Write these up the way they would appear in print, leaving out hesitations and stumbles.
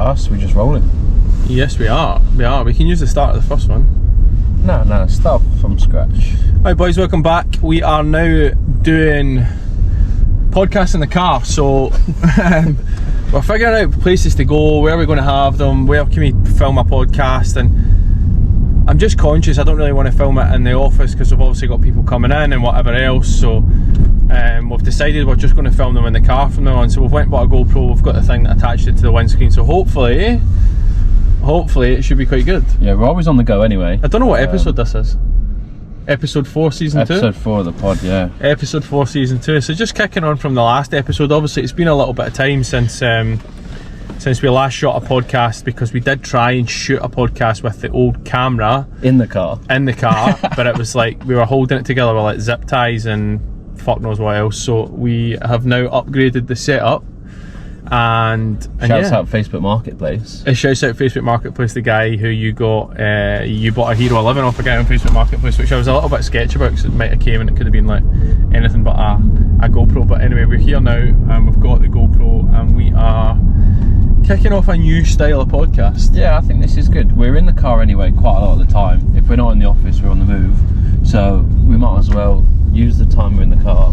podcast. We're just rolling. Yes, we are. We can use the start of the first one. No, start from scratch. Right, boys, welcome back. We are now doing podcasts in the car. So we're figuring out places to go, where we're going to have them, where can we film a podcast, and I'm just conscious I don't really want to film it in the office because we've obviously got people coming in and whatever else. So we've decided we're just going to film them in the car from now on. So we've went and bought a GoPro. We've got the thing that attached it to the windscreen. So hopefully it should be quite good. Yeah, we're always on the go anyway. I don't know what episode this is. Episode 4, season 2? Episode 4 of the pod, yeah. Episode 4, season 2. So just kicking on from the last episode. Obviously, it's been a little bit of time since we last shot a podcast, because we did try and shoot a podcast with the old camera. In the car. But it was like, we were holding it together with like zip ties and fuck knows what else. So we have now upgraded the setup. And shouts out Facebook Marketplace. It shouts out Facebook Marketplace, the guy who you bought a Hero 11 off a guy on Facebook Marketplace, which I was a little bit sketchy about because it might have came and it could have been like anything but a GoPro. But anyway, we're here now and we've got the GoPro and we are kicking off a new style of podcast. Yeah, I think this is good. We're in the car anyway quite a lot of the time. If we're not in the office, we're on the move. So we might as well use the time we're in the car.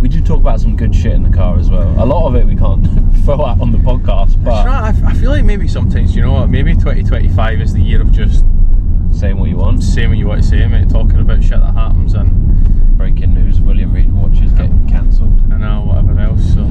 We do talk about some good shit in the car as well. A lot of it we can't throw out on the podcast, but I feel like maybe sometimes, you know, maybe 2025 is the year of just saying what you want to say, mate. Talking about shit that happens and breaking news. William Reed watches getting cancelled. I know, whatever else. So,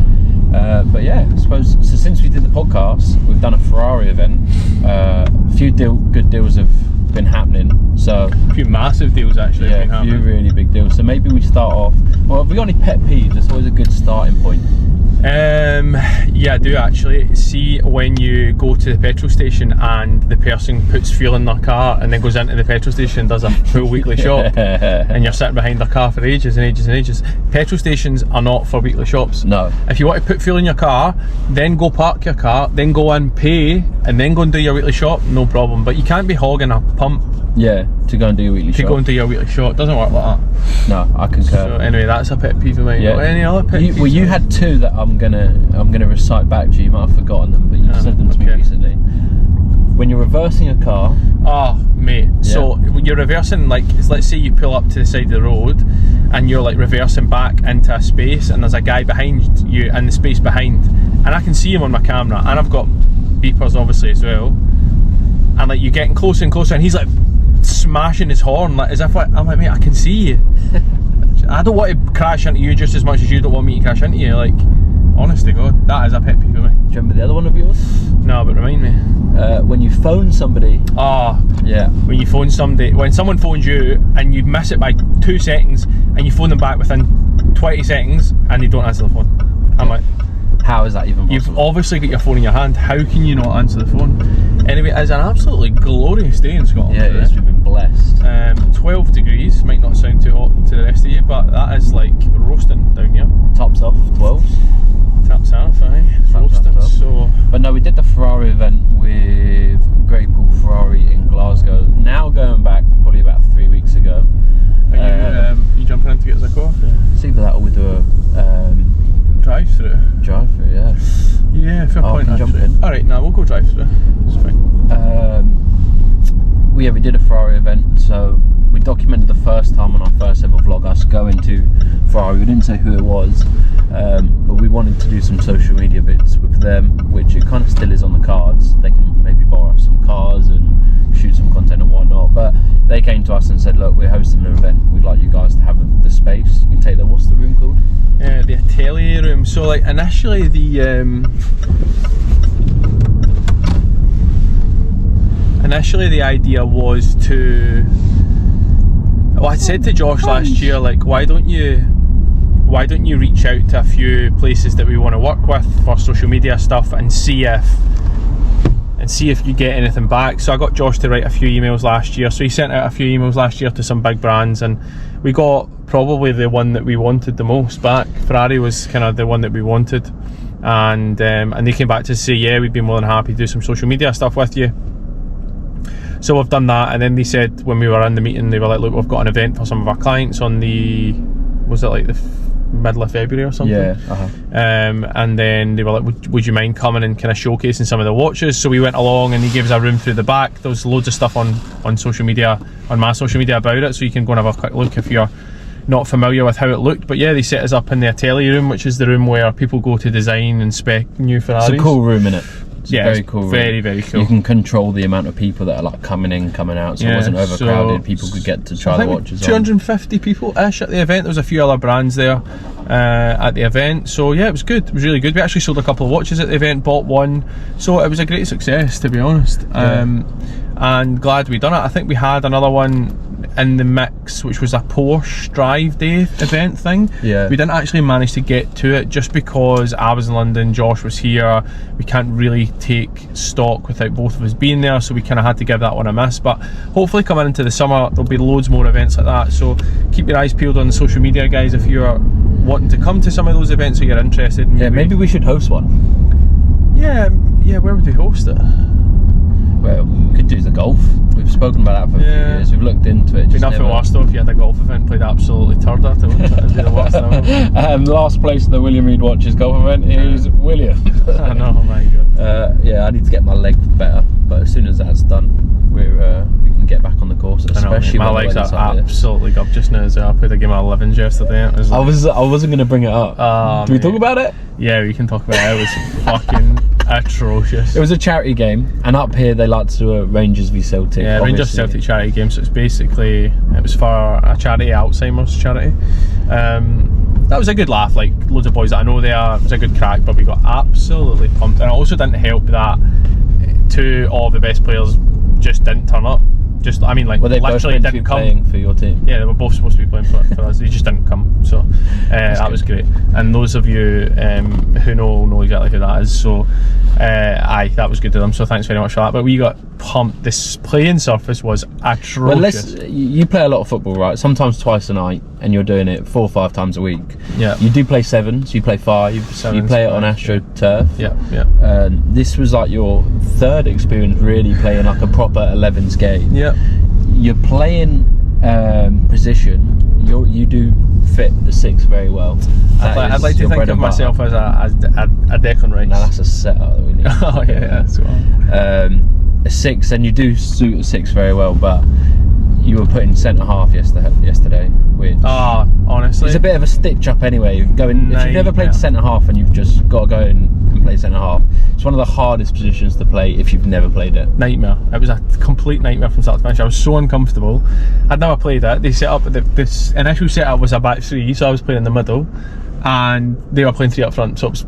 but yeah, I suppose so. Since we did the podcast, we've done a Ferrari event. A few good deals have been happening. So a few massive deals actually. Yeah, a few really big deals. So maybe we start off. Well, have we got any pet peeves? That's always a good starting point. Yeah, I do actually. See, when you go to the petrol station and the person puts fuel in their car and then goes into the petrol station and does a full weekly shop, and you're sitting behind their car for ages and ages and ages. Petrol stations are not for weekly shops. No. If you want to put fuel in your car, then go park your car, then go in, pay, and then go and do your weekly shop, no problem. But you can't be hogging a pump. Yeah, to go and do your weekly shop. To go and do your weekly shop. It doesn't work like that. No, I concur. So anyway, that's a pet peeve of mine. Yeah. Any other pet peeves? Well, you had two that I'm gonna recite back to you. You might have forgotten them, but you said them to me recently. When you're reversing a car. Oh, mate. Yeah. So when you're reversing, like, let's say you pull up to the side of the road and you're like reversing back into a space and there's a guy behind you in the space behind, and I can see him on my camera, and I've got beepers obviously as well, and like you're getting closer and closer and he's like smashing his horn, like as if I'm like, mate, I can see you. I don't want to crash into you just as much as you don't want me to crash into you. Like, honest to God, that is a pet peeve of me. Do you remember the other one of yours? No, but remind me. When you phone somebody. Yeah. When someone phones you and you miss it by 2 seconds and you phone them back within 20 seconds and they don't answer the phone. I'm like, how is that even possible? You've obviously got your phone in your hand. How can you not answer the phone? Anyway, it's an absolutely glorious day in Scotland. Yeah, it is. We've been blessed. 12 degrees, might not sound too hot to the rest of you, but that is like roasting down here. Tops off, 12s. Taps off, aye. Roasting. So, but no, we did the Ferrari event with Great Paul Ferrari in Glasgow. Now going back probably about 3 weeks ago. Are you jumping in to get us a coffee? See that we do a drive-through. Drive-through, yeah. Yeah, fair point. Jump in. Alright, now we'll go drive-through. It's fine. We did a Ferrari event, so we documented the first time on our first ever vlog us going to Ferrari. We didn't say who it was, but we wanted to do some social media bits with them, which it kind of still is on the cards. They can maybe borrow some cars and shoot some content and whatnot, but they came to us and said, look, we're hosting an event, we'd like you guys to have the space. You can take them. What's the room called? The atelier room. So like initially the idea was to, well, I said to Josh last year, like, why don't you reach out to a few places that we want to work with for social media stuff and see if you get anything back. So I got Josh to write a few emails last year. So he sent out a few emails last year to some big brands, and we got probably the one that we wanted the most back. Ferrari was kind of the one that we wanted, and they came back to say, yeah, we'd be more than happy to do some social media stuff with you. So we've done that, and then they said when we were in the meeting, they were like, look, we've got an event for some of our clients on the, was it like the middle of February or something. Yeah. And then they were like, would you mind coming and kind of showcasing some of the watches? So we went along and he gave us a room through the back. There was loads of stuff on social media, on my social media about it, so you can go and have a quick look if you're not familiar with how it looked. But yeah, they set us up in the atelier room, which is the room where people go to design and spec new Ferraris. It's a cool room, innit? It's yeah, very cool room. Very cool. You can control the amount of people that are like coming in, coming out, so it wasn't overcrowded. People could get to try the watches 250 people-ish at the event. There was a few other brands there at the event, so yeah, it was good. It was really good. We actually sold a couple of watches at the event, bought one, so it was a great success, to be honest. And glad we done it. I think we had another one in the mix, which was a Porsche Drive Day event thing. Yeah. We didn't actually manage to get to it just because I was in London, Josh was here. We can't really take stock without both of us being there, so we kind of had to give that one a miss. But hopefully coming into the summer there'll be loads more events like that, so keep your eyes peeled on the social media, guys, if you're wanting to come to some of those events or you're interested. Maybe we should host one. Yeah, where would we host it? Well, we could do the golf. We've spoken about that for a few years. We've looked into it. It'd be nothing worse though if you had a golf event, played absolutely turd at it, wouldn't it? It'd be the worst ever. The last place at the William Reed Watches golf event is William. I know, my God. Yeah, I need to get my leg better, but as soon as that's done, we can get back on the course. Especially my legs are absolutely gub just now. So I played a game of 11s yesterday. It was I wasn't going to bring it up. Do we talk about it? Yeah, we can talk about it. It was fucking atrocious. It was a charity game, and up here they like to do a Rangers v Celtic. Yeah, Rangers Celtic charity game. So it's basically, it was for a charity, Alzheimer's charity. That was a good laugh. Like loads of boys that I know there. It was a good crack, but we got absolutely pumped. And it also didn't help that two of the best players just didn't turn up. Just, I mean, like, they literally both didn't come. Playing for your team? Yeah, they were both supposed to be playing for us. They just didn't come. So that was great. And those of you who know exactly who that is. So aye, that was good to them. So thanks very much for that. But we got pumped. This playing surface was atrocious. Well, you play a lot of football, right? Sometimes twice a night, and you're doing it 4 or 5 times a week. Yeah. You do play sevens. You play fives. You play it on AstroTurf. Yeah. This was like your third experience really playing like a proper 11s game. Yeah. You're playing position. You do fit the 6 very well. I'd like to think of myself as a Declan Rice. Now that's a setup that we need. Oh yeah, that's well. A 6, and you do suit a 6 very well, but you were put in centre half yesterday, which honestly, it's a bit of a stitch up anyway. If you've never played centre half and you've just got to go and play centre half, it's one of the hardest positions to play if you've never played it. Nightmare. It was a complete nightmare from start to finish. I was so uncomfortable. I'd never played it. They set up this initial setup was a back 3, so I was playing in the middle, and they were playing 3 up front. So it was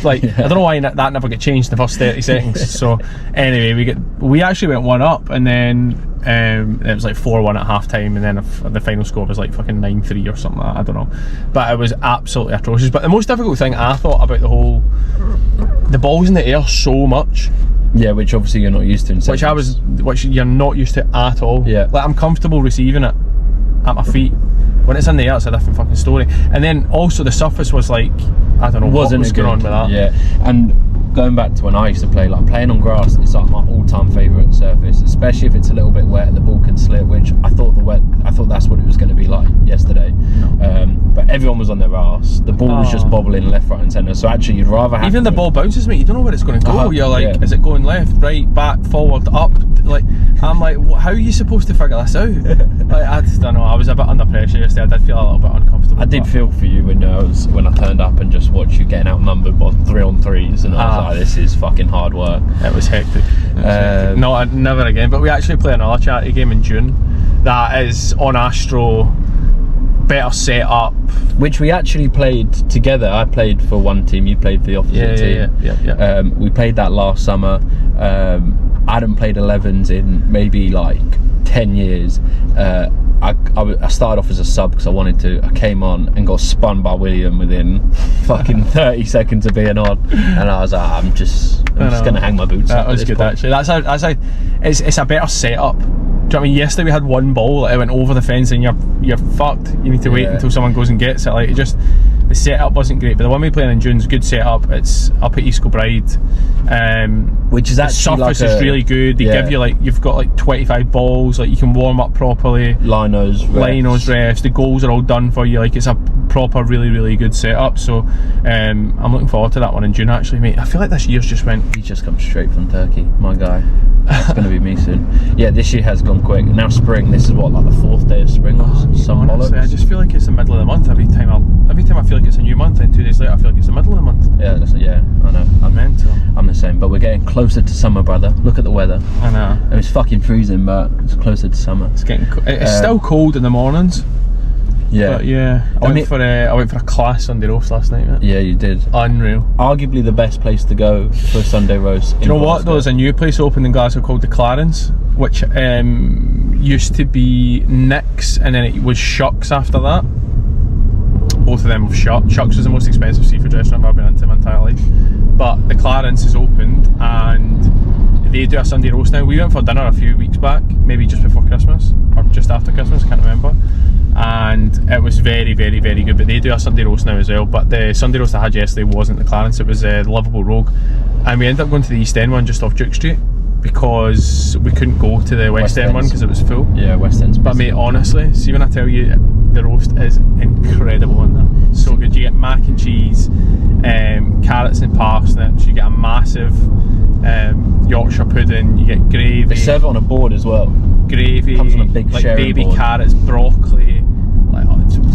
like I don't know why that never got changed in the first 30 seconds. So anyway, we actually went 1 up, and then it was like 4-1 at half time, and then the final score was like fucking 9-3 or something like that. I don't know, but it was absolutely atrocious. But the most difficult thing I thought about the ball's in the air so much. Yeah, which obviously you're not used to. Which you're not used to at all. Yeah, like I'm comfortable receiving it at my feet. When it's in the air, it's a different fucking story. And then also the surface was like, I don't know what was going on with that. Yeah, and going back to when I used to play, like playing on grass, it's like my all-time favourite surface, especially if it's a little bit wet. The ball can slip, which I thought that's what it was going to be like yesterday. No. But everyone was on their arse. The ball was just bobbling left, right, and centre. So actually, you'd rather have even the ball bounces, mate. You don't know where it's going to go. You're like, is it going left, right, back, forward, up? Like, I'm like, how are you supposed to figure this out? Like, I just don't know. I was a bit under pressure yesterday. I did feel a little bit uncomfortable. I did feel for you when I turned up and just watched you getting outnumbered by 3-on-3s, and I was like, this is fucking hard work. It was hectic. No, never again. But we actually play another charity game in June that is on Astro, better set up, which we actually played together. I played for one team, you played for the opposite team. Yeah. We played that last summer. I hadn't played 11s in maybe like 10 years. I started off as a sub because I came on and got spun by William within fucking 30 seconds of being on, and I was like, I'm just gonna hang my boots up. That was good point. Actually. That's how it's a better setup. Do you know what I mean? Yesterday we had one ball that went over the fence and you're fucked. You need to wait until someone goes and gets it. Like, the setup wasn't great, but the one we playing in June's good setup. It's up at East Kilbride, which is actually the surface is really good. They give you you've got 25 balls, like you can warm up properly. Linos, refs. The goals are all done for you. Like, it's a proper, really good setup. So I'm looking forward to that one in June, actually, mate. I feel like this year's just went. He's just come straight from Turkey, my guy. That's going to be me soon. Yeah, this year has gone quick. Now spring. This is what, like the 4th day of spring or some Honestly, bollocks? I just feel like it's the middle of the month every time I feel like it's a new month, and 2 days later I feel like it's the middle of the month. Yeah, I know. I'm mental. I'm the same, but we're getting closer to summer, brother. Look at the weather. I know. It was fucking freezing, but it's closer to summer. It's getting. It's still cold in the mornings. Yeah. But yeah, I went for a class Sunday roast last night, mate. Yeah, you did. Unreal. Arguably the best place to go for a Sunday roast. Do you know what? There's a new place opened in Glasgow called the Clarence, which used to be Nick's, and then it was Shucks after that. Both of them have shut. Shucks was the most expensive seafood restaurant I've been into my entire life. But the Clarence is opened, and they do a Sunday roast now. We went for dinner a few weeks back, maybe just before Christmas, or just after Christmas, can't remember. And it was very good, but they do a Sunday roast now as well. But the Sunday roast I had yesterday wasn't the Clarence, it was the Liverpool Rogue, and we ended up going to the East End one just off Duke Street because we couldn't go to the West End one because it was full. Yeah, West End's busy. But mate, honestly, see when I tell you, the roast is incredible in there. So good. You get mac and cheese, carrots and parsnips, you get a massive Yorkshire pudding, you get gravy. They serve it on a board as well. Gravy, comes on a big like sharing baby board. carrots, broccoli, like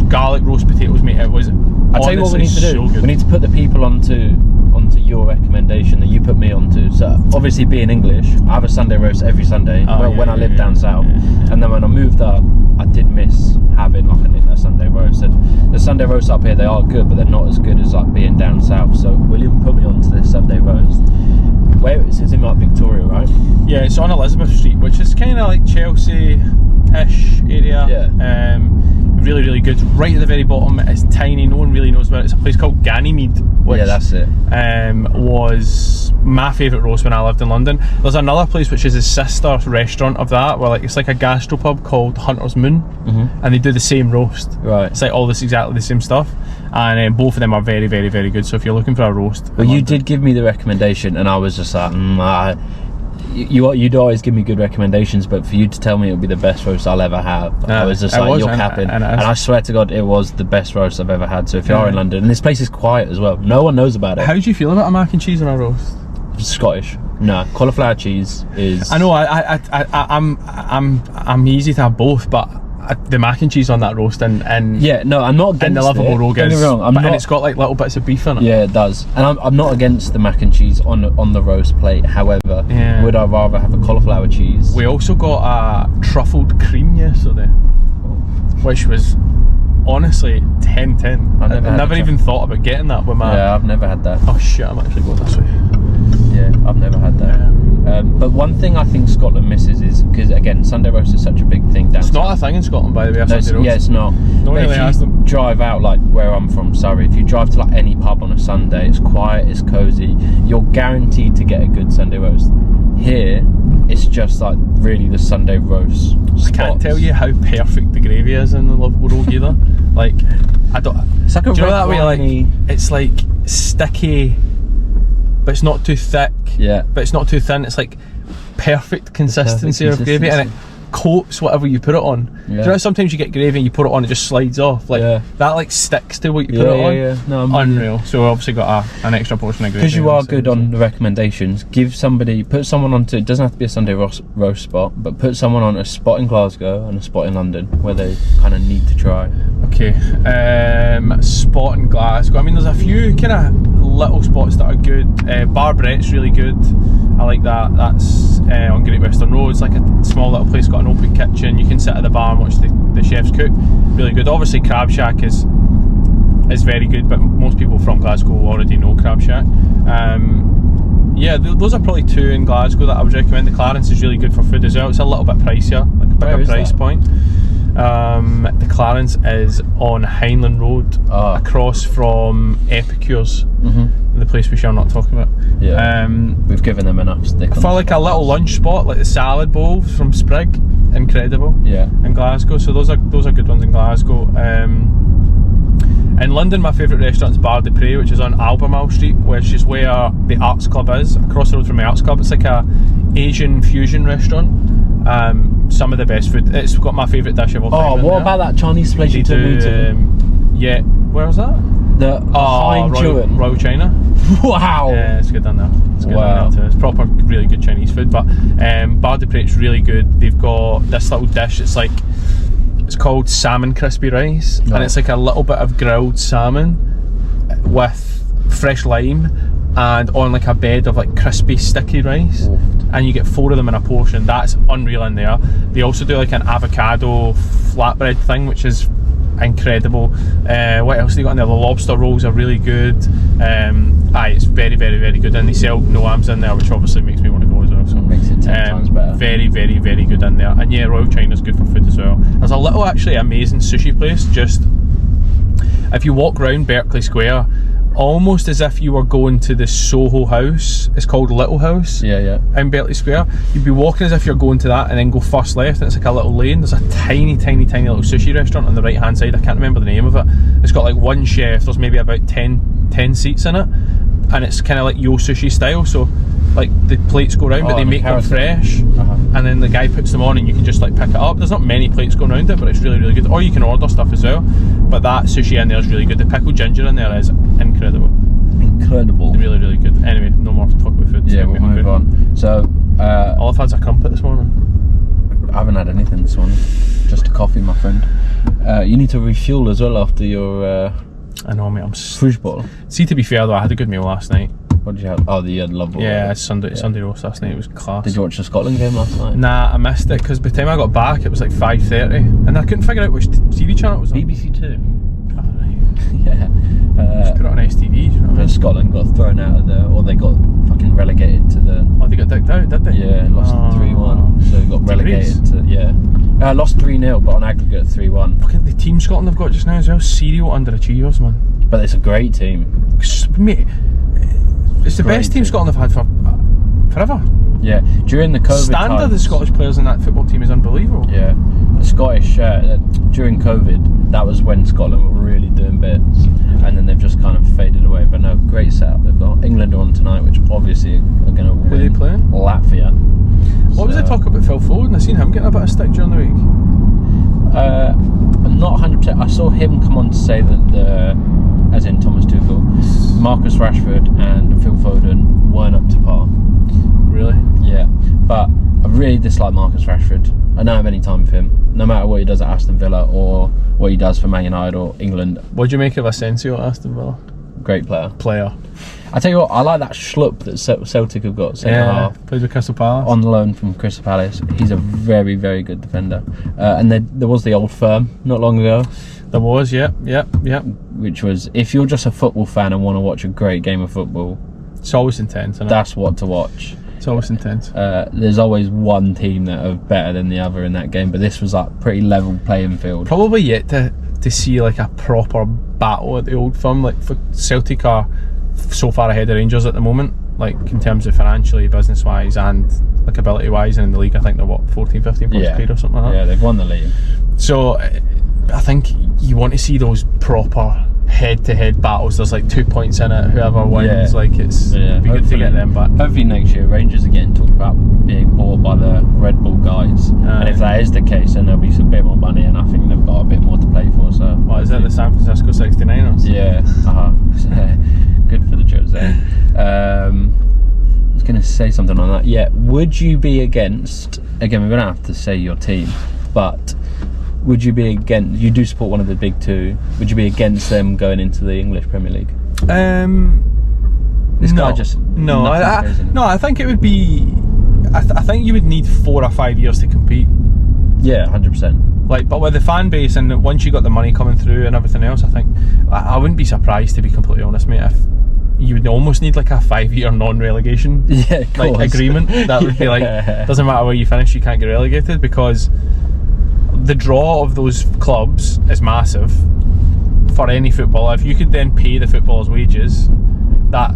garlic roast potatoes, mate. It was I'll tell you what we need to do. So good. We need to put the people onto your recommendation that you put me onto. So obviously being English, I have a Sunday roast every Sunday when I lived down south. And then when I moved up, I did miss having like a Sunday roast. And the Sunday roasts up here, they are good, but they're not as good as like being down south. So William put me onto this Sunday roast. Where it sits in like Victoria, right? Yeah, it's on Elizabeth Street, which is kind of like Chelsea-ish area. Yeah. Really good. Right at the very bottom, it's tiny. No one really knows about it. It's a place called Ganymede, which Yeah, that's it. was my favourite roast when I lived in London. There's another place which is a sister restaurant of that, where like it's like a gastropub called Hunter's Moon, and they do the same roast. Right. It's like all this exactly the same stuff, and both of them are very good. So if you're looking for a roast, Well, you did give me the recommendation, and I was just like, you'd always give me good recommendations, but for you to tell me it would be the best roast I'll ever have, I was just like, you're capping. And I swear to God, it was the best roast I've ever had. So if you are in London, and this place is quiet as well, no one knows about it. How do you feel about a mac and cheese on a roast? Scottish. No, cauliflower cheese is. I know. I'm easy to have both, but the mac and cheese on that roast and yeah, no, I'm not against and the Liverpool Rogue Don't get me wrong, and it's got like little bits of beef in it. Yeah, it does, and I'm not against the mac and cheese on the roast plate. However, would I rather have a cauliflower cheese? We also got a truffled cream yesterday, which was honestly 10/10. I never even thought about getting that with my. Yeah, I've never had that. Oh shit! I'm actually going this way. Yeah, I've never had that. But one thing I think Scotland misses is, because again, Sunday roast is such a big thing down It's south. not a thing in Scotland, by the way. No, Sunday roast. yeah, it's not. No one But really if has you them. drive out, like where I'm from, Surrey, if you drive to like any pub on a Sunday, it's quiet, it's cosy, you're guaranteed to get a good Sunday roast. Here, it's just like really the Sunday roast spots. I can't tell you how perfect the gravy is in the Liverpool Rogue either. Like, I don't. It's like a Do you know that way? red-winey- Like, it's like sticky, but it's not too thick. Yeah. But it's not too thin. It's like perfect consistency of gravy, and it coats whatever you put it on. Yeah. Do you know how sometimes you get gravy and you put it on, it just slides off? Like that, like sticks to what you put it on. Yeah. No, Unreal. So we obviously got an extra portion of gravy. because you are good on the recommendations, put someone onto, it doesn't have to be a Sunday roast spot, but put someone on a spot in Glasgow and a spot in London where they kind of need to try. Okay, spot in Glasgow. I mean, there's a few kind of little spots that are good. Bar Brett's really good. I like that. That's on Great Western Road. It's like a small little place, got an open kitchen. You can sit at the bar and watch the chefs cook. Really good. Obviously, Crab Shack is very good, but most people from Glasgow already know Crab Shack. Yeah, those are probably two in Glasgow that I would recommend. The Clarence is really good for food as well. It's a little bit pricier, like a bigger price point. The Clarence is on Heinlein Road, across from Epicures, the place we shall not talk about. Yeah, we've given them enough stick on for like a little lunch spot, like the salad bowls from Sprig, incredible. Yeah, in Glasgow. So those are good ones in Glasgow. In London, my favourite restaurant is Bar de Pré, which is on Albemarle Street, which is where the Arts Club is, across the road from the Arts Club. It's like a Asian fusion restaurant. Some of the best food. It's got my favourite dish of all time. Oh, what about that Chinese place you took me to? Yeah, Where was that? The Royal China. Wow. Yeah, it's good down there. It's good Wow. down there too. It's proper, really good Chinese food. But Bar de Prete's really good. They've got this little dish. It's called salmon crispy rice, and it's like a little bit of grilled salmon with fresh lime, and on like a bed of like crispy sticky rice. Oof. And you get 4 of them in a portion. That's unreal in there. They also do like an avocado flatbread thing, which is incredible. What else have they got in there? The lobster rolls are really good. It's very, very, very good, and they sell Noams in there, which obviously makes me want to go as well. So makes it 10 times better. Very, very, very good in there. And yeah, Royal China's good for food as well. There's a little actually amazing sushi place just if you walk round Berkeley Square, almost as if you were going to the Soho House. It's called Little House. Yeah. In Berkeley Square. You'd be walking as if you're going to that, and then go first left, and it's like a little lane. There's a tiny, tiny, tiny little sushi restaurant on the right hand side. I can't remember the name of it. It's got like one chef. There's maybe about 10 seats in it, and it's kind of like Yo Sushi style. So like the plates go round, but they make them fresh, and then the guy puts them on, and you can just like pick it up. There's not many plates going around it, but it's really, really good. Or you can order stuff as well. But that sushi in there is really good. The pickled ginger in there is incredible. Incredible. Really, really good. Anyway, no more to talk about food. Yeah, we'll move on. So, all I've had's a crumpet this morning. I haven't had anything this morning. Just a coffee, my friend. You need to refuel as well after your I know, mate. fruit bottle. See, to be fair though, I had a good meal last night. What did you have? Oh, the love. Yeah, Sunday roast last night. It was class. Did you watch the Scotland game last night? Nah, I missed it because by the time I got back, it was like 5:30, and I couldn't figure out which TV channel it was on. BBC Two. Oh, right. Yeah. Just put it on STV. You know what I mean? Scotland got thrown out of or they got fucking relegated to the. Oh, they got dicked out, did they? Yeah, lost 3-1, so they got relegated to lost 3-0, but on aggregate 3-1. Fucking the team Scotland have got just now as well, serial underachievers, man. But it's a great team. Mate, it's the best team team. Scotland have had for forever. Yeah, during the COVID standard times, of Scottish players in that football team is unbelievable. Yeah, the Scottish during COVID, that was when Scotland were really doing bits, and then they've just kind of faded away. But no, great setup. They've got England on tonight, which obviously are going to win. Who are they playing? Latvia. What was the talk about Phil Foden? I seen him getting a bit of stick during the week. I'm not 100%. I saw him come on to say that as in Thomas Tuchel, Marcus Rashford and Phil Foden weren't up to par. Really? Yeah, but I really dislike Marcus Rashford. I don't have any time for him, no matter what he does at Aston Villa or what he does for Man United or England. What do you make of Asensio at Aston Villa? Great player. I tell you what, I like that schlupp that Celtic have got centre half. Plays with Crystal Palace. On loan from Crystal Palace. He's a very, very good defender. And there was the Old Firm not long ago. There was, yeah. Which was, if you're just a football fan and want to watch a great game of football, it's always intense, isn't it? That's what to watch. It's always intense. There's always one team that are better than the other in that game, but this was like pretty level playing field. Probably yet to see like a proper battle at the Old Firm. Like for Celtic are so far ahead of Rangers at the moment, like in terms of financially, business wise, and like ability wise, and in the league I think they're what 14, 15 points clear or something like that. Yeah, they've won the league. So I think you want to see those proper head-to-head battles. There's like 2 points in it. Whoever wins, like it'd be good to get them back. Hopefully next year Rangers are getting talked about being bought by the Red Bull guys, and if that is the case, then there'll be some bit more money, and I think they've got a bit more to play for. So what is it? The San Francisco 69ers? Yeah. Good for the Jose. I was going to say something on that. Yeah. Would you be against? Again, we're going to have to say your team, but. Would you be against? You do support one of the big two. Would you be against them going into the English Premier League? This guy just I think it would be. I think you would need 4 or 5 years to compete. Yeah, 100%. Like, but with the fan base and once you got the money coming through and everything else, I think I wouldn't be surprised, to be completely honest, mate. If you would almost need like a 5-year non-relegation agreement. That would be like, doesn't matter where you finish, you can't get relegated, because the draw of those clubs is massive for any footballer. If you could then pay the footballers' wages that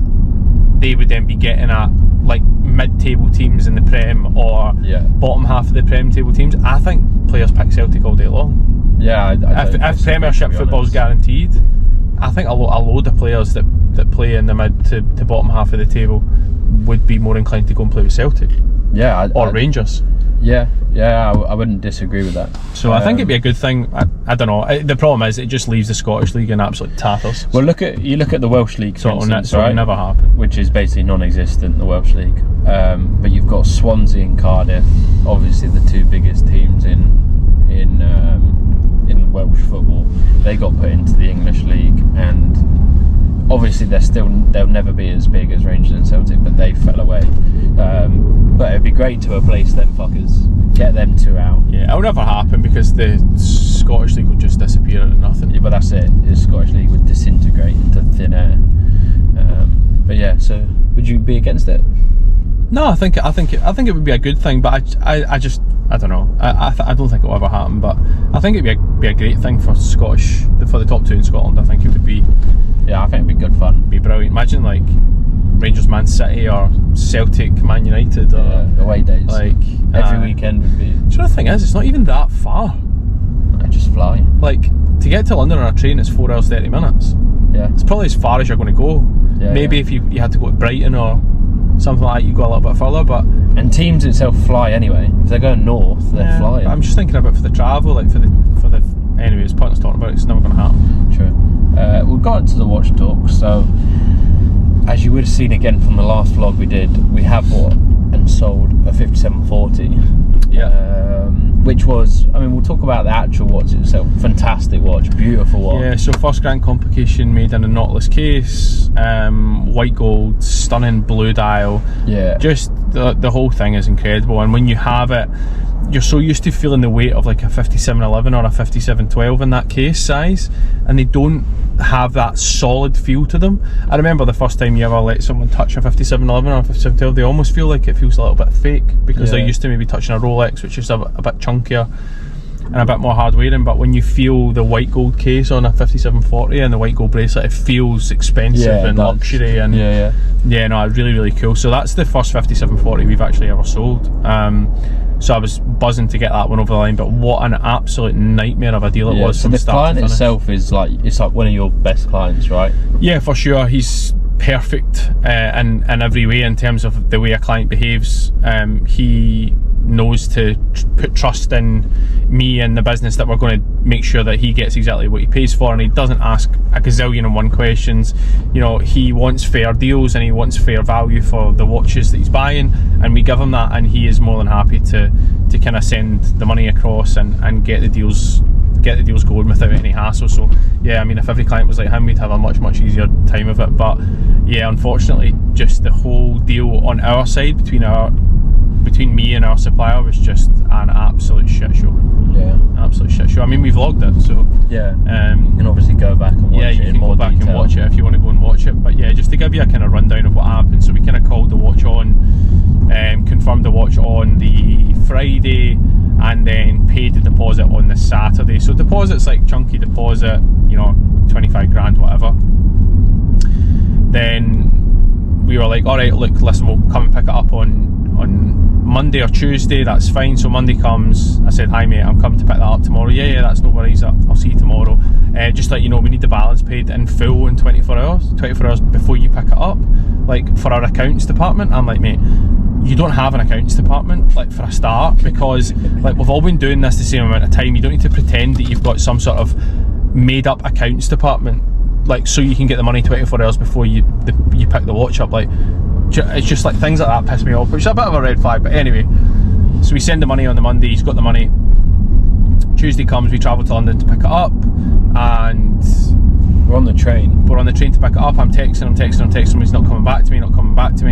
they would then be getting at like mid-table teams in the Prem or bottom half of the Prem table teams, I think players pick Celtic all day long. Yeah, if Premiership football's guaranteed, I think a load of players that play in the mid to bottom half of the table would be more inclined to go and play with Celtic. Yeah, or Rangers. Yeah, I wouldn't disagree with that. So I think it'd be a good thing. I don't know. The problem is it just leaves the Scottish League in absolute tatters. Well, look at the Welsh League, for instance, so right? it'll never happen. Which is basically non-existent, the Welsh League. But you've got Swansea and Cardiff, obviously the two biggest teams in Welsh football. They got put into the English League, and obviously they'll never be as big as Rangers and Celtic, but they fell away. But it'd be great to replace them fuckers, get them two out. Yeah, it'll never happen because the Scottish League will just disappear into nothing. Yeah, but that's it. The Scottish League would disintegrate into thin air. But yeah, so would you be against it? No, I think it would be a good thing, but I don't know. I don't think it'll ever happen, but I think it'd be a great thing for the top two in Scotland. I think it would be. Yeah, I think it'd be good fun. Be brilliant. Imagine like Rangers Man City or Celtic Man United or away days. Like every weekend would be. Do you know the thing is, it's not even that far. I just fly. Like to get to London on a train, it's 4 hours 30 minutes. Yeah, it's probably as far as you're going to go. Yeah, maybe if you had to go to Brighton or something like that, you go a little bit further. But and teams itself fly anyway. If they're going north, they're flying. I'm just thinking about for the travel, like for the. Anyway, it's pointless talking about it. It's never going to happen. True. We've got into the watch talk, so as you would have seen again from the last vlog we did, we have bought and sold a 5740. Yeah. Which was, I mean, we'll talk about the actual watch itself. Fantastic watch, beautiful watch. Yeah, so first grand complication made in a Nautilus case, white gold, stunning blue dial. Yeah. Just the whole thing is incredible, and when you have it, you're so used to feeling the weight of like a 5711 or a 5712 in that case size, and they don't have that solid feel to them. I remember the first time you ever let someone touch a 5711 or a 5712, they almost feel like it feels a little bit fake because they're used to maybe touching a Rolex, which is a bit chunkier and a bit more hard wearing. But when you feel the white gold case on a 5740 and the white gold bracelet, it feels expensive and luxury, and no, really, really cool. So that's the first 5740 we've actually ever sold. So I was buzzing to get that one over the line, but what an absolute nightmare of a deal it was. So from the start client to finish. itself is like, it's like one of your best clients, right? Yeah, for sure. He's perfect in every way in terms of the way a client behaves. He knows to put trust in me and the business that we're going to make sure that he gets exactly what he pays for, and he doesn't ask a gazillion and one questions. You know, he wants fair deals and he wants fair value for the watches that he's buying, and we give him that, and he is more than happy to kind of send the money across and get the deals going without any hassle. So yeah, I mean, if every client was like him, we'd have a much easier time of it. But yeah, unfortunately, just the whole deal on our side between me and our supplier was just an absolute shit show. Yeah, absolute shit show. I mean, we vlogged it, so yeah. You can obviously go back and watch it. Yeah, you can go back and watch it if you want to go and watch it. But yeah, just to give you a kind of rundown of what happened. So we kind of called the watch on, confirmed the watch on the Friday, and then paid the deposit on the Saturday. So deposit's like chunky deposit, you know, 25 grand, whatever. Then we were like, all right, look, listen, we'll come and pick it up on Monday or Tuesday. That's fine. So Monday comes, I said, hi mate, I'm coming to pick that up tomorrow. Yeah, that's no worries, I'll see you tomorrow. Just let you know, we need the balance paid in full in 24 hours before you pick it up, like for our accounts department. I'm like, mate, you don't have an accounts department, like, for a start, because like we've all been doing this the same amount of time. You don't need to pretend that you've got some sort of made up accounts department, like, so you can get the money 24 hours before you pick the watch up. Like, it's just like things like that piss me off, which is a bit of a red flag. But anyway, so we send the money on the Monday, he's got the money. Tuesday comes, we travel to London to pick it up, and we're on the train to pick it up. I'm texting him, he's not coming back to me,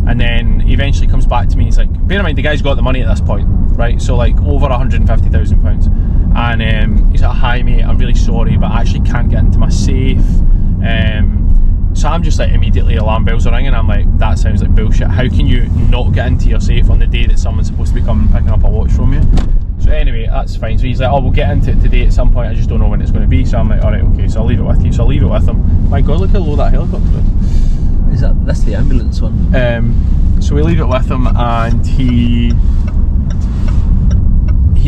and then he eventually comes back to me. He's like, bear in mind the guy's got the money at this point, right? So like over £150,000, and he's like, hi mate, I'm really sorry, but I actually can't get into my safe. So I'm just like, immediately alarm bells are ringing. I'm like, that sounds like bullshit. How can you not get into your safe on the day that someone's supposed to be coming and picking up a watch from you? So anyway, that's fine. So he's like, oh, we'll get into it today at some point, I just don't know when it's going to be. So I'm like, alright, okay, so I'll leave it with you. So I'll leave it with him. My god, look how low that helicopter is. That's the ambulance one. So we leave it with him, and he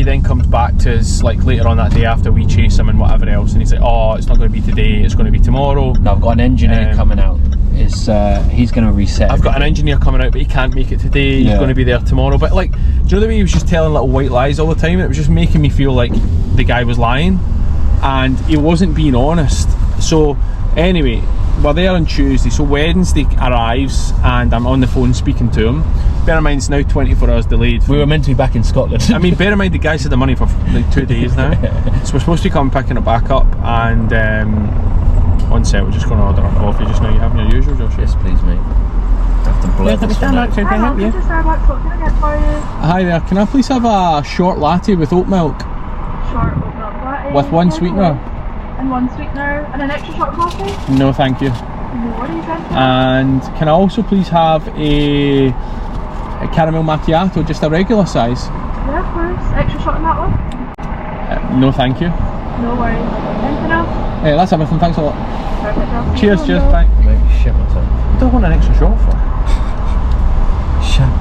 then comes back to us like later on that day after we chase him and whatever else, and he's like, oh, it's not going to be today, it's going to be tomorrow. No, I've got an engineer coming out is he's going to reset. I've got an engineer coming out, but he can't make it today. He's going to be there tomorrow. But like, do you know the way he was just telling little white lies all the time? It was just making me feel like the guy was lying, and he wasn't being honest. So anyway, we're there on Tuesday. So Wednesday arrives, and I'm on the phone speaking to him. Bear in mind, it's now 24 hours delayed. We were meant to be back in Scotland. I mean, bear in mind, the guy said the money for like 2 days now. So we're supposed to be coming picking it back up, and one sec, we're just going to order a coffee just now. You having your usual, Josh? Yes, please, mate. I have to blur this one out. Can I help you? Hi there, can I please have a short latte with oat milk? Short oat milk latte. With one sweetener? And one sweetener. And an extra shot of coffee? No, thank you. No worries, thank you. And can I also please have a caramel macchiato, just a regular size? Yeah, of course. Extra shot in that one? No, thank you. No worries. Anything else? That's everything, thanks a lot. Perfect. I'll see Cheers, you cheers, Monday. thanks. Make me shit myself. What do I want an extra shot for? Shout.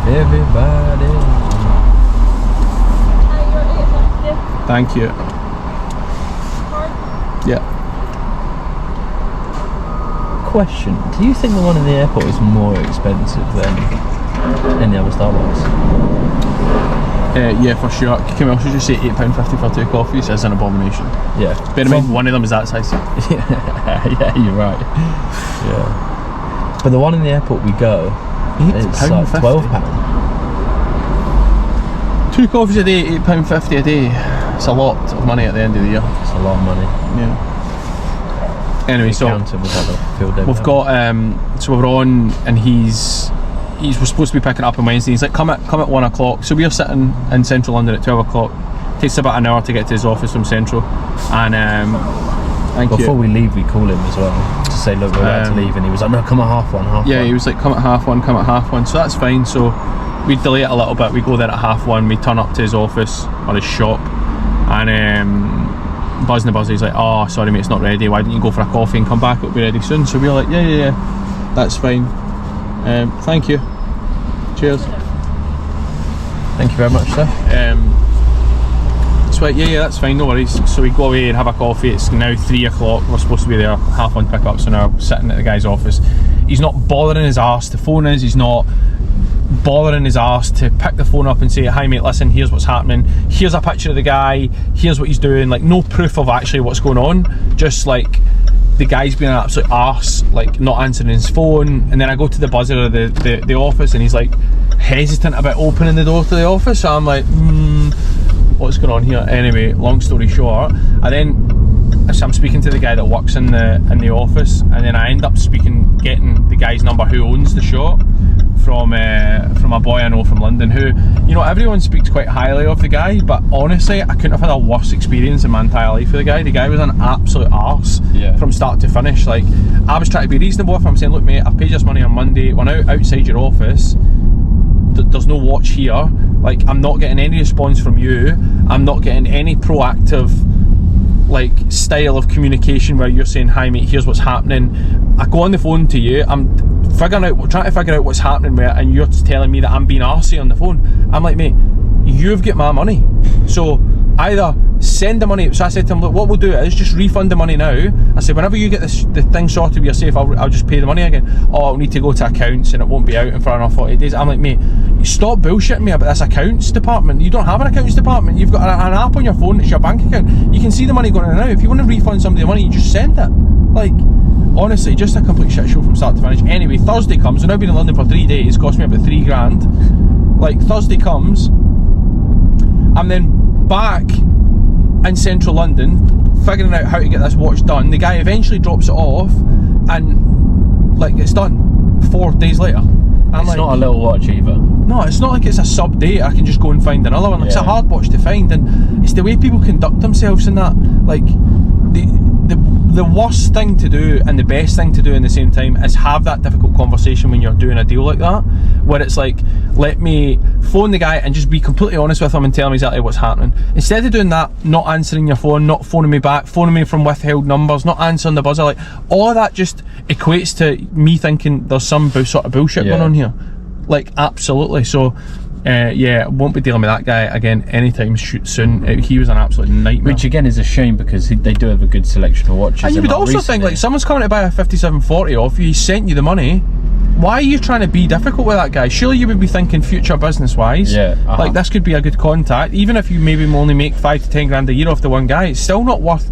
Everybody. Thank you. Yeah. Question: do you think the one in the airport is more expensive than any other Starbucks? Yeah, for sure. Can we also just say £8.50 for 2 coffees is an abomination? Yeah. Bear in mind, one of them is that size. Yeah, you're right. Yeah. But the one in the airport we go, it's like £12. 2 coffees a day, £8.50 a day. It's a lot of money at the end of the year. It's a lot of money. Yeah. Anyway, so we've got so we're on, and we're supposed to be picking up on Wednesday. He's like, come at 1 o'clock. So we're sitting in central London at 12 o'clock. Takes about an hour to get to his office from central. And before we leave, we call him as well to say, look, we're about to leave, and he was like, no, come at half one. Yeah, he was like, come at half one. So that's fine. So we delay it a little bit. We go there at 1:30. We turn up to his office or his shop, and buzzing the buzzer. He's like, oh, sorry mate, it's not ready. Why don't you go for a coffee and come back? It'll be ready soon. So we're like, yeah, that's fine. Thank you. Cheers. Thank you very much, sir. So yeah, that's fine, no worries. So we go away and have a coffee. It's now 3 o'clock. We're supposed to be there 1:30 pick up. So now I'm sitting at the guy's office. He's not bothering his arse to phone us. He's not bothering his arse to pick the phone up and say, hi mate, listen, here's what's happening. Here's a picture of the guy. Here's what he's doing. Like, no proof of actually what's going on. Just like, the guy's being an absolute arse, like not answering his phone. And then I go to the buzzer of the office, and he's like hesitant about opening the door to the office. So I'm like, what's going on here? Anyway, long story short, I'm speaking to the guy that works in the office, and then I end up getting the guy's number who owns the shop from a boy I know from London, who, you know, everyone speaks quite highly of the guy, but honestly I couldn't have had a worse experience in my entire life with the guy. The guy was an absolute arse from start to finish. Like, I was trying to be reasonable with him, saying, look mate, I've paid you this money on Monday, we're now outside your office, there's no watch here, like I'm not getting any response from you, I'm not getting any proactive like style of communication where you're saying, hi mate, here's what's happening. I go on the phone to you, I'm trying to figure out what's happening with it, and you're telling me that I'm being arsey on the phone. I'm like, mate, you've got my money, so either send the money. So I said to him, look, what we'll do is just refund the money now. I said, whenever you get the thing sorted, you're safe, I'll just pay the money again. Oh, I'll need to go to accounts and it won't be out in for another 40 days. I'm like, mate, stop bullshitting me about this accounts department. You don't have an accounts department. You've got an app on your phone, it's your bank account. You can see the money going in and out. If you want to refund somebody the money, you just send it. Like, honestly, just a complete shit show from start to finish. Anyway, Thursday comes. I've now been in London for 3 days, cost me about 3 grand. Like, Thursday comes, I'm then back in central London figuring out how to get this watch done. The guy eventually drops it off, and like, it's done 4 days later. It's like, not a little watch either. No, it's not like it's a sub date. I can just go and find another one. Like, it's a hard watch to find, and it's the way people conduct themselves in that. Like, the worst thing to do and the best thing to do in the same time is have that difficult conversation when you're doing a deal like that, where it's like, let me phone the guy and just be completely honest with him and tell him exactly what's happening. Instead of doing that, not answering your phone, not phoning me back, phoning me from withheld numbers, not answering the buzzer, like, all of that just equates to me thinking there's some sort of bullshit going on here. Like, absolutely. So Yeah, won't be dealing with that guy again anytime soon. He was an absolute nightmare. Which again is a shame because they do have a good selection of watches. And you would also think, like, someone's coming to buy a 5740 off you, he sent you the money. Why are you trying to be difficult with that guy? Surely you would be thinking future business wise. Yeah. Like, this could be a good contact. Even if you maybe only make 5 to 10 grand a year off the one guy, it's still not worth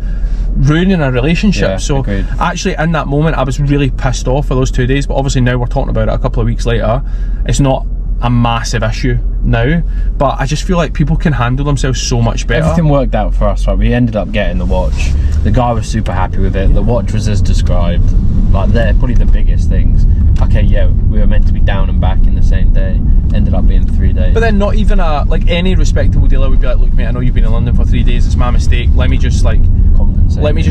ruining a relationship. Yeah, so agreed. actually in that moment I was really pissed off for those 2 days, but obviously now we're talking about it a couple of weeks later. It's not a massive issue now, but I just feel like people can handle themselves so much better. Everything worked out for us, right? We ended up getting the watch. The guy was super happy with it. The watch was as described. Like, they're probably the biggest things. Okay, yeah, we were meant to be down and back in the same day. Ended up being 3 days. But then not even any respectable dealer would be like, look mate, I know you've been in London for 3 days, it's my mistake, let me just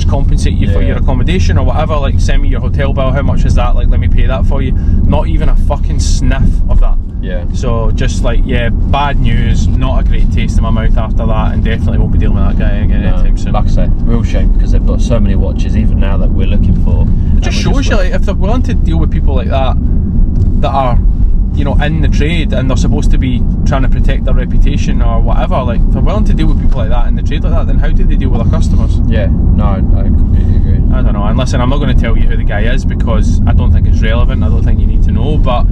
compensate you for your accommodation or whatever, like send me your hotel bill, how much is that, like let me pay that for you. Not even a fucking sniff of that. Yeah. So just like, yeah, bad news, not a great taste in my mouth after that, and definitely won't be dealing with that guy again anytime soon. Like I say, real shame because they've got so many watches even now that we're looking for. It just shows you, like, if they're willing to deal with people like that are, you know, in the trade and they're supposed to be trying to protect their reputation or whatever, like if they're willing to deal with people like that in the trade like that, then how do they deal with their customers? Yeah, no, I completely agree. I don't know, and listen, I'm not going to tell you who the guy is because I don't think it's relevant, I don't think you need to know, but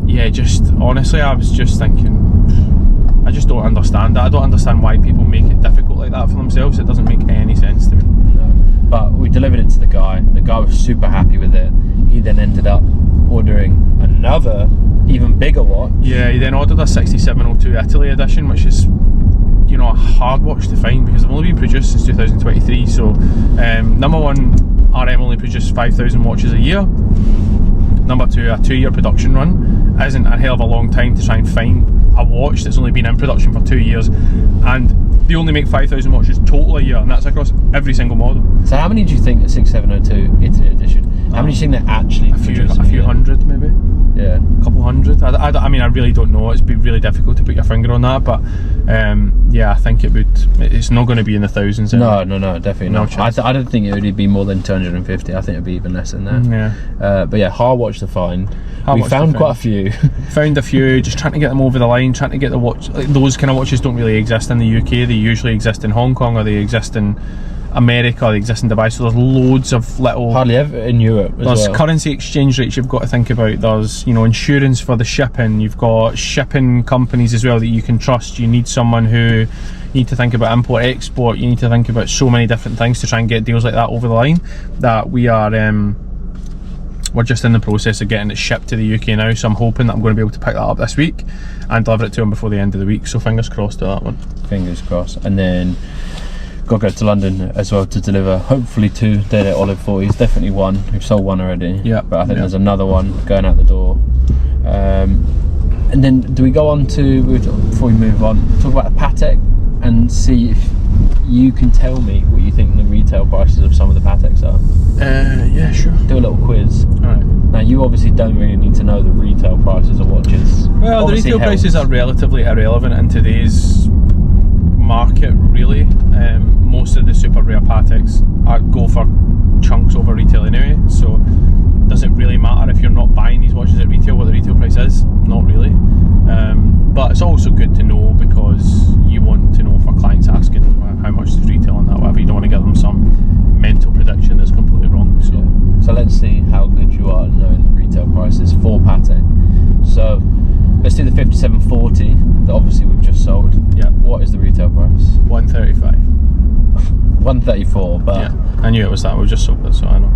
yeah, just honestly, I was just thinking, I just don't understand that. I don't understand why people make it difficult like that for themselves. It doesn't make any sense to me. No, but we delivered it to the guy was super happy with it. He then ended up ordering another even bigger watch. Yeah, he then ordered a 6702 Italy edition, which is, you know, a hard watch to find because they've only been produced since 2023. So number one, RM only produced 5,000 watches a year. Number two, a 2-year production run isn't a hell of a long time to try and find a watch that's only been in production for 2 years, and they only make 5,000 watches total a year, and that's across every single model. So how many do you think the 6702 Italy edition? How many do you think they actually produce? A few hundred maybe. Yeah, a couple hundred. I mean, I really don't know. It'd be really difficult to put your finger on that, but yeah, I think it's not going to be in the thousands. No, definitely no not. chance. I don't think it would be more than 250. I think it'd be even less than that. Yeah. But yeah, hard watch to find. We found quite a few. Found a few, just trying to get them over the line, trying to get the watch. Like, those kind of watches don't really exist in the UK. They usually exist in Hong Kong, or they exist in America, or they exist in Dubai. So there's loads of little. Hardly ever in Europe as well. There's currency exchange rates you've got to think about. There's, you know, insurance for the shipping. You've got shipping companies as well that you can trust. You need someone who. You need to think about import export. You need to think about so many different things to try and get deals like that over the line. That we are. We're just in the process of getting it shipped to the UK now, so I'm hoping that I'm going to be able to pick that up this week and deliver it to them before the end of the week, so fingers crossed to that one. Fingers crossed. And then got to go to London as well to deliver hopefully 2 Day Olive 40s, definitely 1. We've sold 1 already, yeah, but I think there's another one going out the door. And then do we go on to, before we move on, talk about the Patek and see if you can tell me what you think the retail prices of some of the Pateks are? Yeah, sure. Do a little quiz. Alright. Now, you obviously don't really need to know the retail prices of watches. Well, Obviously the retail helps. prices are relatively irrelevant in today's market, really. Most of the super rare Pateks go for chunks over retail anyway, so does it really matter if you're not buying these watches at retail what the retail price is? Not really. But it's also good to know because you want to know for clients asking how much is retail and that, whatever. You don't want to give them some mental prediction that's completely wrong. So, So let's see how good you are at knowing the retail prices for Patek. So let's do the 5740 that obviously we've just sold. Yeah. What is the retail price? 135. 134, but yeah, I knew it was that. We just sold it, so I know.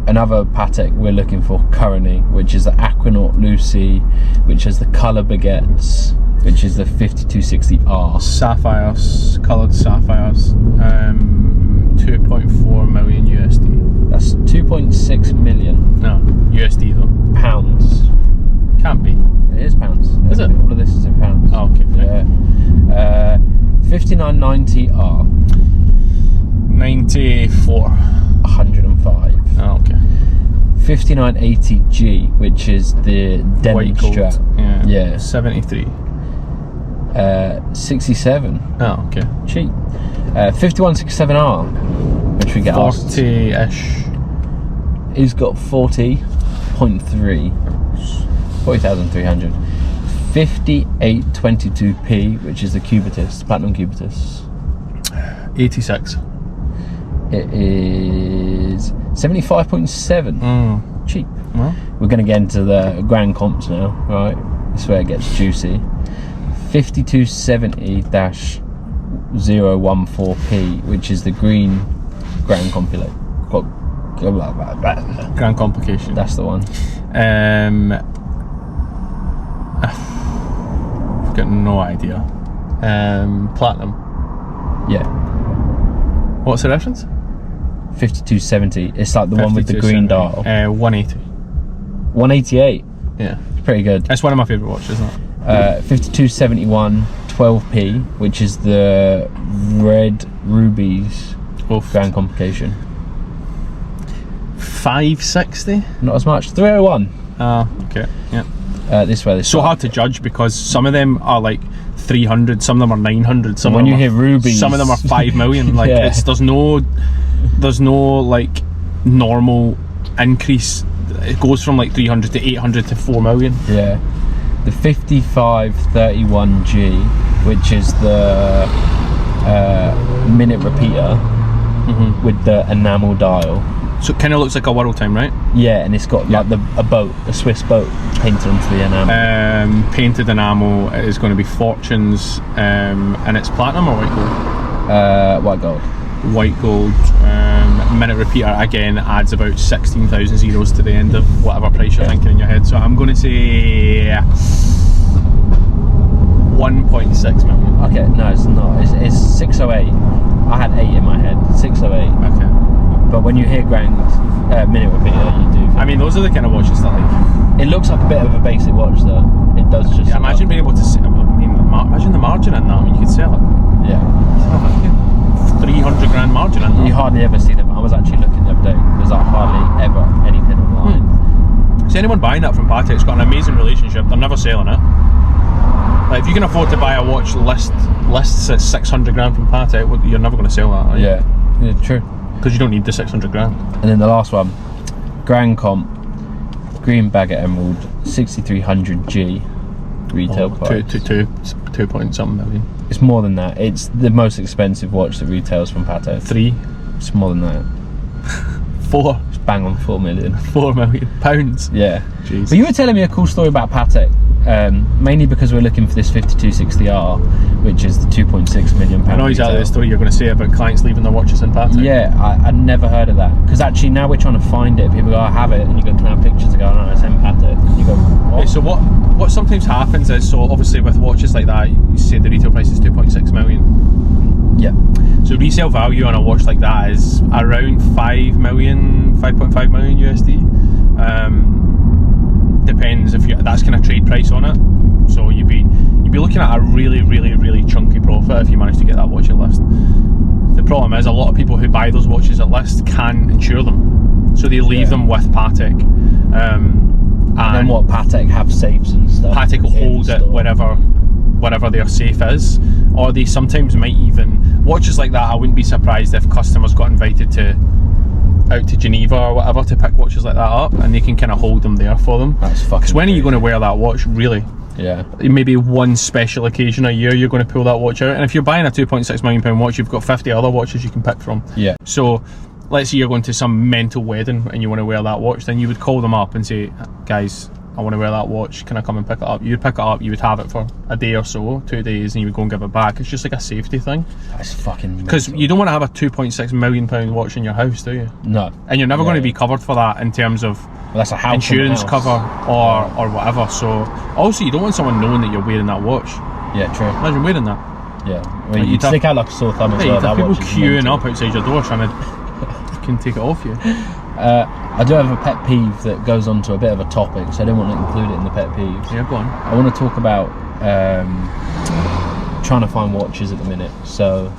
Another Patek we're looking for currently, which is the Aquanaut Lucy, which has the colour baguettes, which is the 5260R. Sapphires, coloured sapphires, 2.4 million USD. That's 2.6 million. No, USD though. Pounds. Can't be. It is pounds. Is it? All of this is in pounds. Oh, okay. Yeah. 5990R. 94. 105. Oh, okay. 5980G, which is the denim White gold. strap. Yeah. 73. 67. Oh, okay. Cheap. 5167R, which we get asked. 40-ish. He's got 40.3. 40,300. 5822p, which is the Cubitus, Platinum Cubitus. 86. It is 75.7. Cheap. Well, we're going to get into the grand comps now, right? This is where it gets juicy. 5270-014p, which is the green grand compilate. grand complication. That's the one. I've got no idea. Platinum. Yeah. What's the reference? 5270. It's like the one with the green dial. 180. 188. Yeah. It's pretty good. That's one of my favourite watches, isn't it? 5271 12p, which is the red rubies grand complication. 560. Not as much. 301. Oh, okay. Yeah. This way. So hard to judge because some of them are like 300, some of them are 900. Some when of you them hear rubies, some of them are 5 million. Like yeah. there's no like normal increase. It goes from like 300 to 800 to 4 million. Yeah. The 5531G, which is the minute repeater with the enamel dial. So it kind of looks like a world time, right? Yeah, and it's got like a Swiss boat painted onto the enamel. Painted enamel is going to be Fortunes, and it's platinum or white gold? White gold. White gold. Minute repeater again adds about 16,000 zeros to the end of whatever price you're thinking in your head. So I'm going to say 1.6 million. Okay, no, it's not. It's 608. I had 8 in my head. 608. Okay. But when you hear grand minute repeater, you do. I mean, those are the kind of watches that like. It looks like a bit of a basic watch, though. It does just. Yeah, imagine being able to. Imagine the margin in that. I mean, you could sell it. Yeah. 300 grand margin in that. You hardly ever see them. I was actually looking the other day. There's like hardly ever anything online. So anyone buying that from Patek's got an amazing relationship. They're never selling it. Like if you can afford to buy a watch lists at 600 grand from Patek, well, you're never going to sell that. Are you? Yeah, true. Because you don't need the 600 grand. And then the last one, Grand Comp, Green Baguette Emerald, 6300G retail price. 2 point something million. It's more than that. It's the most expensive watch that retails from Patek. 3. It's more than that. 4. It's bang on 4 million. 4 million pounds. Yeah. Jeez. But you were telling me a cool story about Patek, mainly because we're looking for this 5260R, which is the 2.6 million pound. I know exactly the story you're going to say about clients leaving their watches in Patek. Yeah, I'd never heard of that. Because actually now we're trying to find it. People go, I have it, and you go, can I have pictures? They go, no, it's in Patek. And you go, what? Okay, so what sometimes happens is, so obviously with watches like that, you say the retail price is 2.6 million. Yeah. So resale value on a watch like that is around 5 million, 5.5 million USD. Depends if that's kind of trade price on it. So you'd be looking at a really chunky profit if you manage to get that watch at list. The problem is a lot of people who buy those watches at list can insure them, so they leave them with Patek. And then what? Patek have safes and stuff. Patek will hold it wherever their safe is, or they sometimes might even watches like that. I wouldn't be surprised if customers got invited out to Geneva or whatever to pick watches like that up, and they can kind of hold them there for them. That's fucking. Because when crazy. are you going to wear that watch, really? Yeah. Maybe one special occasion a year you're going to pull that watch out, and if you're buying a 2.6 million pound watch, you've got 50 other watches you can pick from. Yeah. So let's say you're going to some mental wedding and you want to wear that watch, then you would call them up and say, guys, I want to wear that watch, can I come and pick it up? You'd pick it up, you would have it for a day or so, 2 days, and you would go and give it back. It's just like a safety thing. That's fucking. Because you don't want to have a 2.6 million pound watch in your house, do you? No. And you're never going to be covered for that in terms of that's a house insurance cover or whatever. So also you don't want someone knowing that you're wearing that watch. Yeah, true. Imagine wearing that. Yeah. Well, you'd stick out like a sore thumb as well. You'd have that people watch is queuing mental. up outside your door trying to can take it off you. I do have a pet peeve that goes on to a bit of a topic, so I don't want to include it in the pet peeves. Yeah, go on. I want to talk about trying to find watches at the minute. So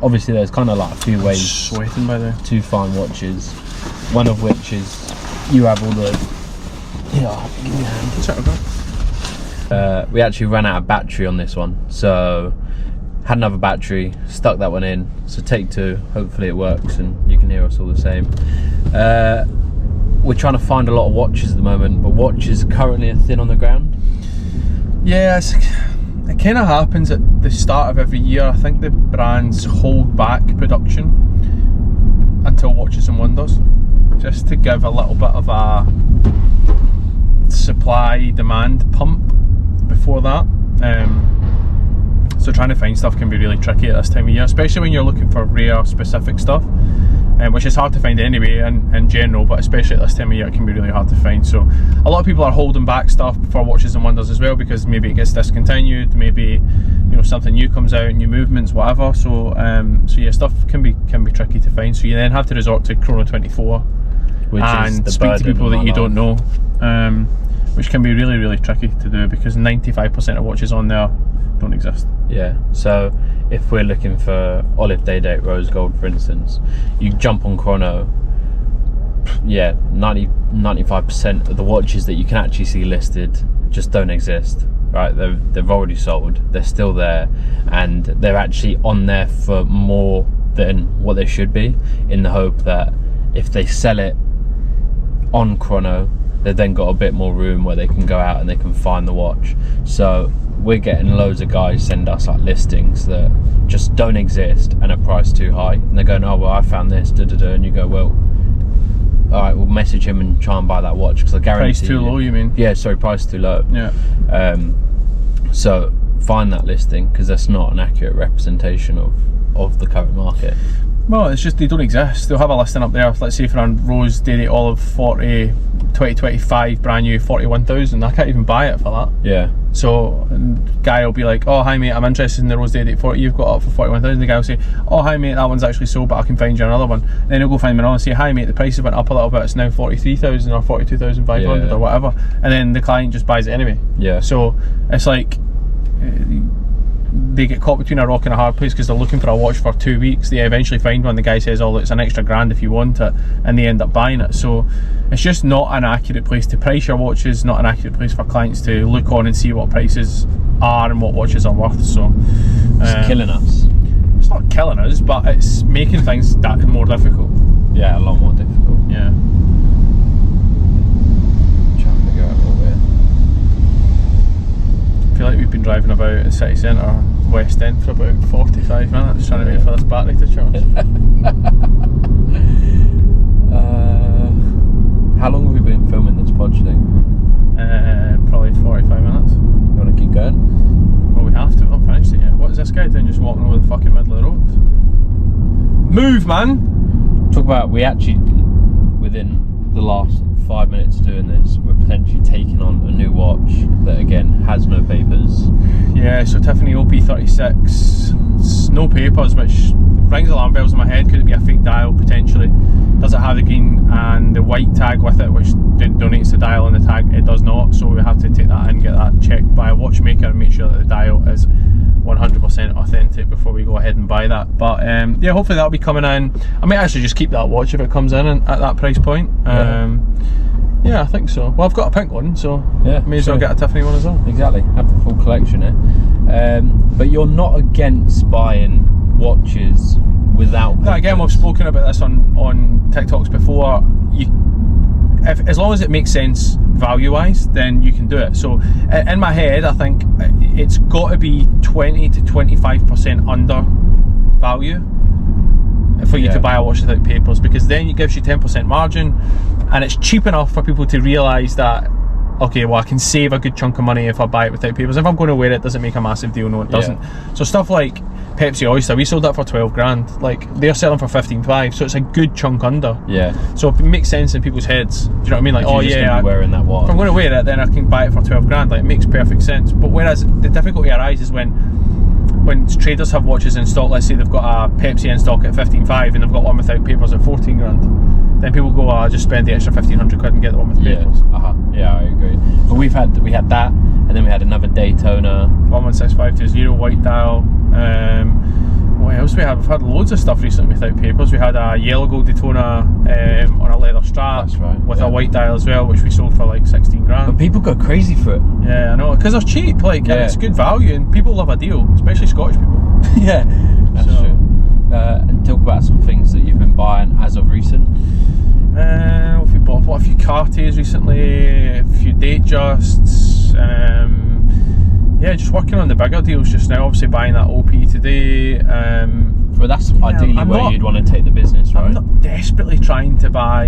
obviously there's kind of like a few ways Sweating by the to find watches. One of which is you have all the. Yeah, give me a hand. We actually ran out of battery on this one, so had another battery, stuck that one in. So take 2, hopefully it works and you can hear us all the same. We're trying to find a lot of watches at the moment, but watches currently are thin on the ground. Yeah, it kind of happens at the start of every year. I think the brands hold back production until Watches and Wonders, just to give a little bit of a supply demand pump before that. So trying to find stuff can be really tricky at this time of year, especially when you're looking for rare specific stuff, which is hard to find anyway in general, but especially at this time of year it can be really hard to find. So a lot of people are holding back stuff for Watches and Wonders as well, because maybe it gets discontinued, maybe something new comes out, new movements, whatever. So yeah, stuff can be tricky to find. So you then have to resort to Chrono 24 and speak to people that you don't know, which can be really, really tricky to do, because 95% of watches on there don't exist. Yeah, so if we're looking for olive day date rose gold, for instance, you jump on Chrono, yeah, 95% of the watches that you can actually see listed just don't exist, right? They've already sold, they're still there, and they're actually on there for more than what they should be, in the hope that if they sell it on Chrono, they've then got a bit more room where they can go out and they can find the watch. So we're getting loads of guys send us like listings that just don't exist and are priced too high, and they're going, oh well, I found this, and you go, well, all right, we'll message him and try and buy that watch, because I guarantee price too low, you mean? Yeah, sorry, price too low. Yeah. So find that listing, because that's not an accurate representation of the current market. Well, it's just they don't exist. They'll have a listing up there, let's say for a rose day olive 2025 brand new 41,000. I can't even buy it for that. Yeah. So guy will be like, oh hi mate, I'm interested in the rose day 40 you've got up for 41,000. The guy will say, oh hi mate, that one's actually sold, but I can find you another one. Then he'll go find me another and say, hi mate, the prices went up a little bit, it's now 43,000 or 42,500 or whatever, and then the client just buys it anyway. Yeah. So it's like they get caught between a rock and a hard place, because they're looking for a watch for 2 weeks. They eventually find one, the guy says, oh it's an extra grand if you want it, and they end up buying it. So it's just not an accurate place to price your watches, not an accurate place for clients to look on and see what prices are and what watches are worth. So it's killing us. It's not killing us, but it's making things that more difficult. Yeah, a lot more difficult. Yeah. Trying to figure out what I feel like we've been driving about the city centre, West End, for about 45 minutes trying to wait for this battery to charge. How long have we been filming this pod thing? Probably 45 minutes. You want to keep going? Well, we have to, we've not finished it yet. What is this guy doing, just walking over the fucking middle of the road? Move, man! Talk about, we actually, within the last 5 minutes of doing this, we're potentially taking on a new watch that again has no papers. Yeah, so Tiffany OP36, no papers, which rings alarm bells in my head. Could it be a fake dial potentially? Does it have the green and the white tag with it, which donates the dial and the tag? It does not, so we have to take that in, get that checked by a watchmaker and make sure that the dial is 100% authentic before we go ahead and buy that. But yeah, hopefully that'll be coming in. I might actually just keep that watch if it comes in at that price point. Yeah, I think so. Well, I've got a pink one, so yeah, may as well get a Tiffany one as well. Exactly, have the full collection here. But you're not against buying watches without papers. No, again, we've spoken about this on TikToks before. As long as it makes sense value-wise, then you can do it. So in my head, I think it's got to be 20 to 25% under value for you to buy a watch without papers, because then it gives you 10% margin, and it's cheap enough for people to realise that, okay, well I can save a good chunk of money if I buy it without papers. If I'm going to wear it, does it make a massive deal? No, it doesn't. So stuff like Pepsi Oyster, we sold that for 12 grand. Like, they're selling for 15.5, so it's a good chunk under. Yeah. So it makes sense in people's heads. Do you know what I mean? Like, oh yeah, wearing that watch. If I'm going to wear it, then I can buy it for 12 grand. Like, it makes perfect sense. But whereas the difficulty arises when traders have watches in stock, let's say they've got a Pepsi in stock at 15.5 and they've got one without papers at 14 grand. Then people go, I'll just spend the extra 1,500 quid and get the one with papers. Yeah, I agree. But we had that, and then we had another Daytona 116.520 white dial. What else we had? We've had loads of stuff recently without papers. We had a yellow gold Daytona on a leather strap with a white dial as well, which we sold for like 16 grand. But people go crazy for it. Yeah, I know, because they're cheap. Like, and it's good value, and people love a deal, especially Scottish people. Yeah, that's true. And talk about some things that you've been buying as of recent. We bought a few Cartiers recently, a few Datejusts. yeah, just working on the bigger deals just now. Obviously buying that OP today. Well, that's ideally I'm where not- you'd want to take the business, right? I'm not desperately trying to buy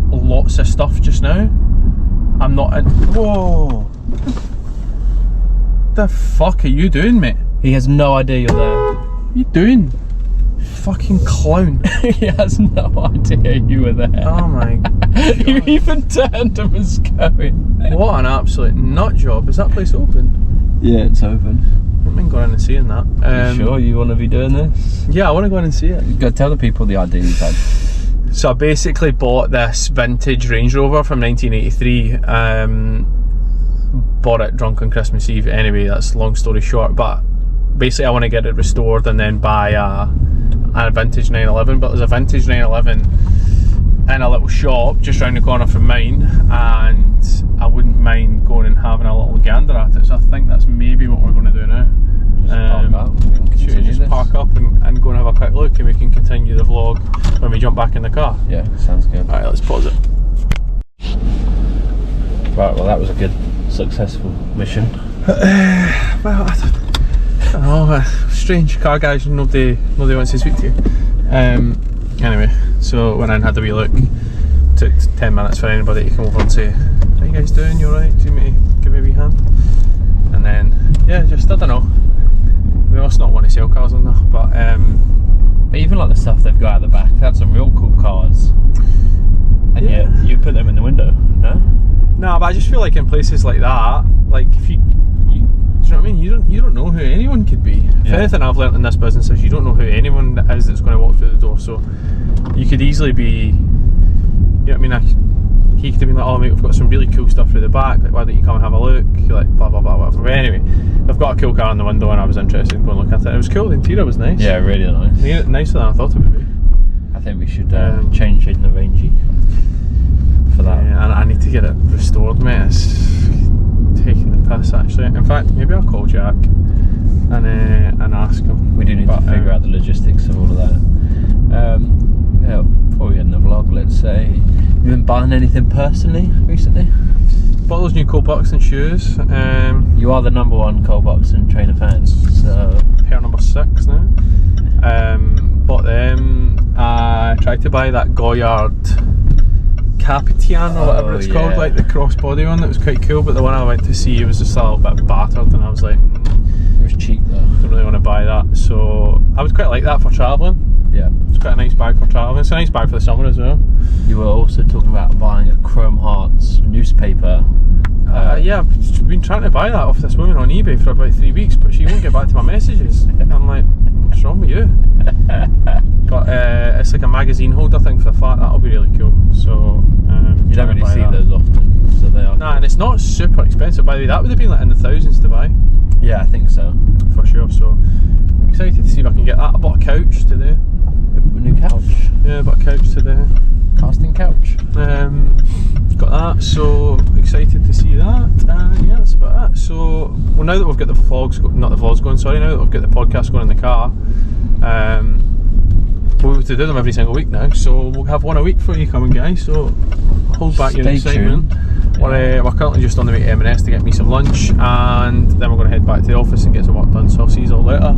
lots of stuff just now. I'm not in... Whoa! What the fuck are you doing, mate? He has no idea you're there. What are you doing? Fucking clown. He has no idea you were there. Oh my god. You even turned and was going. What an absolute nut job. Is that place open? Yeah, it's open. I don't mind going in and seeing that. You sure you want to be doing this? Yeah, I want to go in and see it. You got to tell the people the idea you've had. So I basically bought this vintage Range Rover from 1983. Bought it drunk on Christmas Eve. Anyway, that's long story short. But basically, I want to get it restored and then buy a vintage 911. But there's a vintage 911 in a little shop just round the corner from mine, and I wouldn't mind going and having a little gander at it. So I think that's maybe what we're going to do now. Just park up. We can Should we continue just this. park up and go and have a quick look, and we can continue the vlog when we jump back in the car? Yeah, sounds good. Alright, let's pause it. Right, well, that was a good, successful mission. Well, I don't know, strange car guys, nobody wants to speak to you. Anyway, so went in and had a wee look. Took 10 minutes for anybody to come over and say, how you guys doing, you alright? Do you want me to give me a wee hand? And then, yeah, just, I don't know. We must not want to sell cars on there, but But even like the stuff they've got at the back, they had some real cool cars. And Yeah. yet, you put them in the window, no? no, but I just feel like in places like that, like if you do you know what I mean? You don't know who anyone could be. If Yeah. anything I've learnt in this business is you don't know who anyone is that's going to walk through the door. So you could easily be, you know what I mean? He could have been like, oh mate, we've got some really cool stuff through the back. Like, why don't you come and have a look? You're like, blah blah blah whatever. But anyway, I've got a cool car in the window, and I was interested in going and look at it. It was cool. The interior was nice. Yeah, really nice. Nicer than I thought it would be. I think we should change in the Rangy for that. Yeah, and I need to get it restored, mate. It's taking the piss, actually. In fact, maybe I'll call Jack and ask him. We do need to figure out the logistics of all of that. Yeah, before we end the vlog, let's say, you've been buying anything personally recently? Bought those new Cole Buxton shoes. You are the #1 Cole Buxton trainer fan, so Pair number 6 now. Bought them. I tried to buy that Goyard Capitian or whatever it's called, yeah. like the crossbody one that was quite cool, but the one I went to see was just a little bit battered, and I was like, it was cheap though. don't really want to buy that. So I would quite like that for travelling. Yeah. It's quite a nice bag for travelling. It's a nice bag for the summer as well. You were also talking about buying a Chrome Hearts newspaper. Yeah, I've been trying to buy that off this woman on eBay for about 3 weeks, but she won't get back to my messages. I'm like, what's wrong with you? But it's like a magazine holder thing for the flat. That'll be really cool. So You don't really see those often, so they are. Nah, and it's not super expensive. By the way, that would have been like in the thousands to buy Yeah, I think so. for sure. So I'm excited to see if I can get that. I bought a couch today. A new couch, Yeah, I bought a couch today. casting couch. Got that, so excited to see that. Yeah, that's about it. So, well, now that we've got the vlogs, not the vlogs going, sorry, now that we've got the podcast going in the car, we'll have to do them every single week now, so we'll have one a week for you coming, guys, so hold back your Stay excitement. tuned. We're currently just on the way to M&S to get me some lunch, and then we're going to head back to the office and get some work done, so I'll see you all later,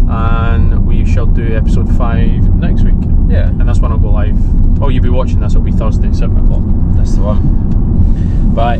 and we shall do episode 5 next week. Yeah, And this one will go live. Oh, you'll be watching this, it'll be Thursday, 7 o'clock. that's the one. Bye.